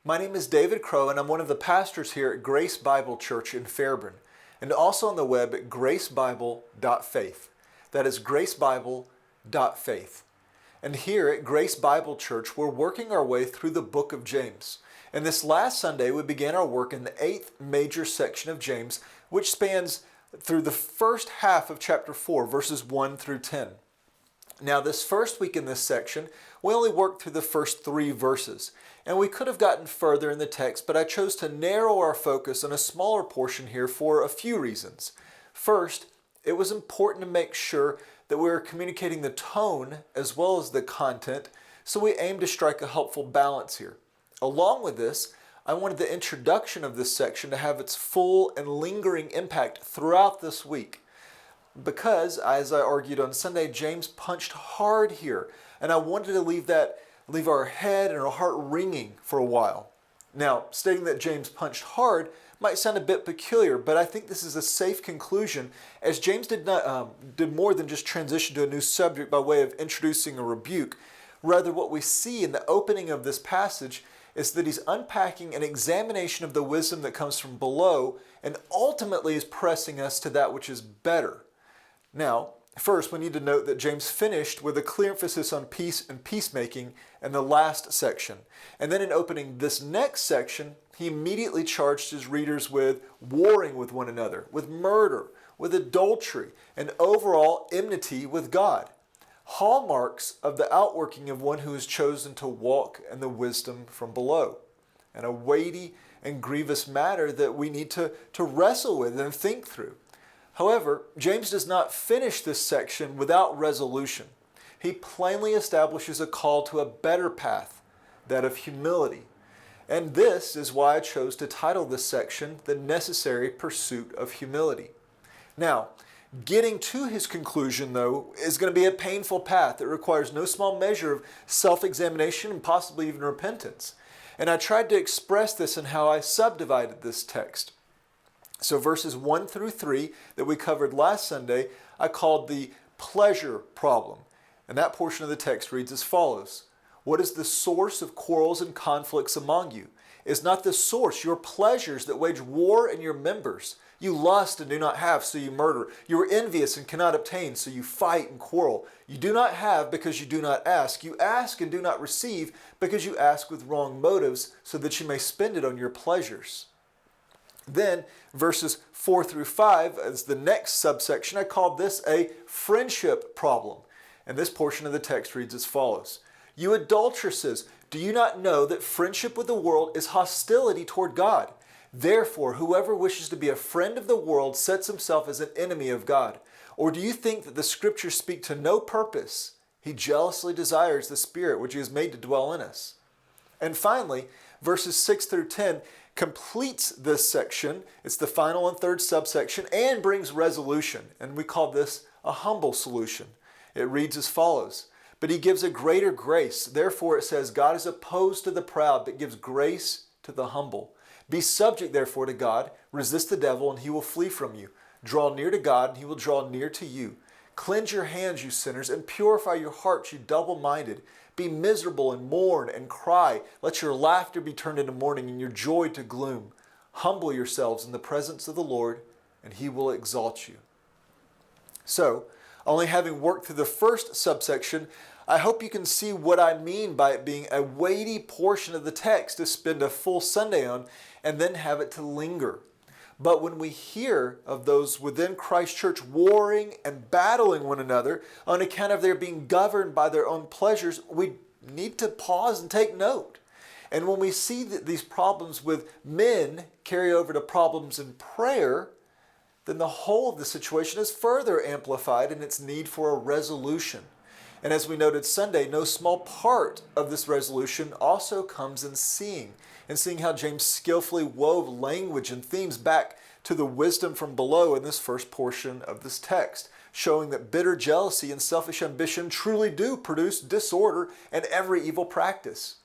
My name is David Crow, and I'm one of the pastors here at Grace Bible Church in Fairburn, and also on the web at gracebible.faith. That is gracebible.faith. And here at Grace Bible Church, we're working our way through the book of James. And this last Sunday, we began our work in the 8th major section of James, which spans through the first half of chapter 4, verses 1 through 10. Now, this first week in this section, we only worked through the first 3 verses, and we could have gotten further in the text, but I chose to narrow our focus on a smaller portion here for a few reasons. First, it was important to make sure that we were communicating the tone as well as the content, so we aimed to strike a helpful balance here. Along with this, I wanted the introduction of this section to have its full and lingering impact throughout this week. Because, as I argued on Sunday, James punched hard here, and I wanted to leave our head and our heart ringing for a while. Now, stating that James punched hard might sound a bit peculiar, but I think this is a safe conclusion, as James did more than just transition to a new subject by way of introducing a rebuke. Rather, what we see in the opening of this passage is that he's unpacking an examination of the wisdom that comes from below, and ultimately is pressing us to that which is better. Now, first, we need to note that James finished with a clear emphasis on peace and peacemaking in the last section. And then in opening this next section, he immediately charged his readers with warring with one another, with murder, with adultery, and overall enmity with God. Hallmarks of the outworking of one who has chosen to walk in the wisdom from below. And a weighty and grievous matter that we need to wrestle with and think through. However, James does not finish this section without resolution. He plainly establishes a call to a better path, that of humility. And this is why I chose to title this section, The Necessary Pursuit of Humility. Now, getting to his conclusion, though, is going to be a painful path that requires no small measure of self-examination and possibly even repentance. And I tried to express this in how I subdivided this text. So verses 1 through 3 that we covered last Sunday, I called the pleasure problem. And that portion of the text reads as follows. What is the source of quarrels and conflicts among you? Is not the source your pleasures that wage war in your members? You lust and do not have, so you murder. You are envious and cannot obtain, so you fight and quarrel. You do not have because you do not ask. You ask and do not receive because you ask with wrong motives, so that you may spend it on your pleasures. Then, verses 4 through 5, as the next subsection, I called this a friendship problem. And this portion of the text reads as follows. You adulteresses, do you not know that friendship with the world is hostility toward God? Therefore, whoever wishes to be a friend of the world sets himself as an enemy of God. Or do you think that the Scriptures speak to no purpose? He jealously desires the Spirit which He has made to dwell in us. And finally, verses 6 through 10 completes this section. It's the final and third subsection and brings resolution. And we call this a humble solution. It reads as follows. But He gives a greater grace. Therefore it says, God is opposed to the proud, but gives grace to the humble. Be subject therefore to God. Resist the devil, and he will flee from you. Draw near to God, and He will draw near to you. Cleanse your hands, you sinners, and purify your hearts, you double-minded. Be miserable and mourn and cry. Let your laughter be turned into mourning and your joy to gloom. Humble yourselves in the presence of the Lord, and He will exalt you. So, only having worked through the first subsection, I hope you can see what I mean by it being a weighty portion of the text to spend a full Sunday on and then have it to linger. But when we hear of those within Christ Church warring and battling one another on account of their being governed by their own pleasures, we need to pause and take note. And when we see that these problems with men carry over to problems in prayer, then the whole of the situation is further amplified in its need for a resolution. And as we noted Sunday, no small part of this resolution also comes in seeing how James skillfully wove language and themes back to the wisdom from below in this first portion of this text, showing that bitter jealousy and selfish ambition truly do produce disorder and every evil practice.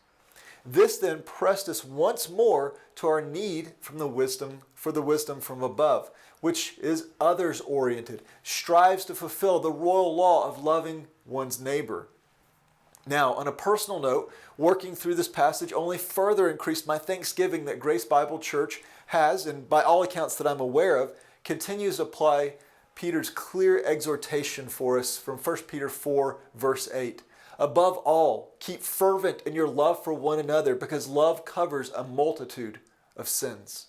This then pressed us once more to our need for the wisdom from above, which is others-oriented, strives to fulfill the royal law of loving one's neighbor. Now, on a personal note, working through this passage only further increased my thanksgiving that Grace Bible Church has, and by all accounts that I'm aware of, continues to apply Peter's clear exhortation for us from 1 Peter 4, verse 8. Above all, keep fervent in your love for one another, because love covers a multitude of sins.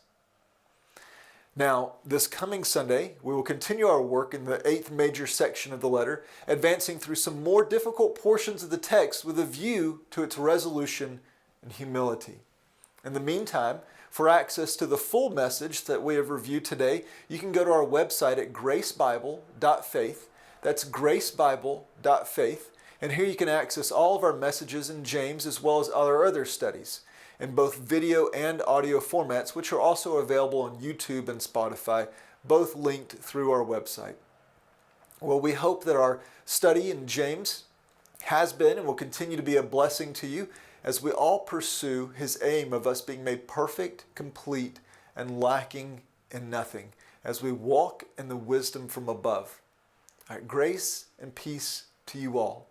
Now, this coming Sunday, we will continue our work in the 8th major section of the letter, advancing through some more difficult portions of the text with a view to its resolution and humility. In the meantime, for access to the full message that we have reviewed today, you can go to our website at gracebible.faith. That's gracebible.faith. And here you can access all of our messages in James as well as our other studies in both video and audio formats, which are also available on YouTube and Spotify, both linked through our website. Well, we hope that our study in James has been and will continue to be a blessing to you as we all pursue his aim of us being made perfect, complete, and lacking in nothing as we walk in the wisdom from above. All right, grace and peace to you all.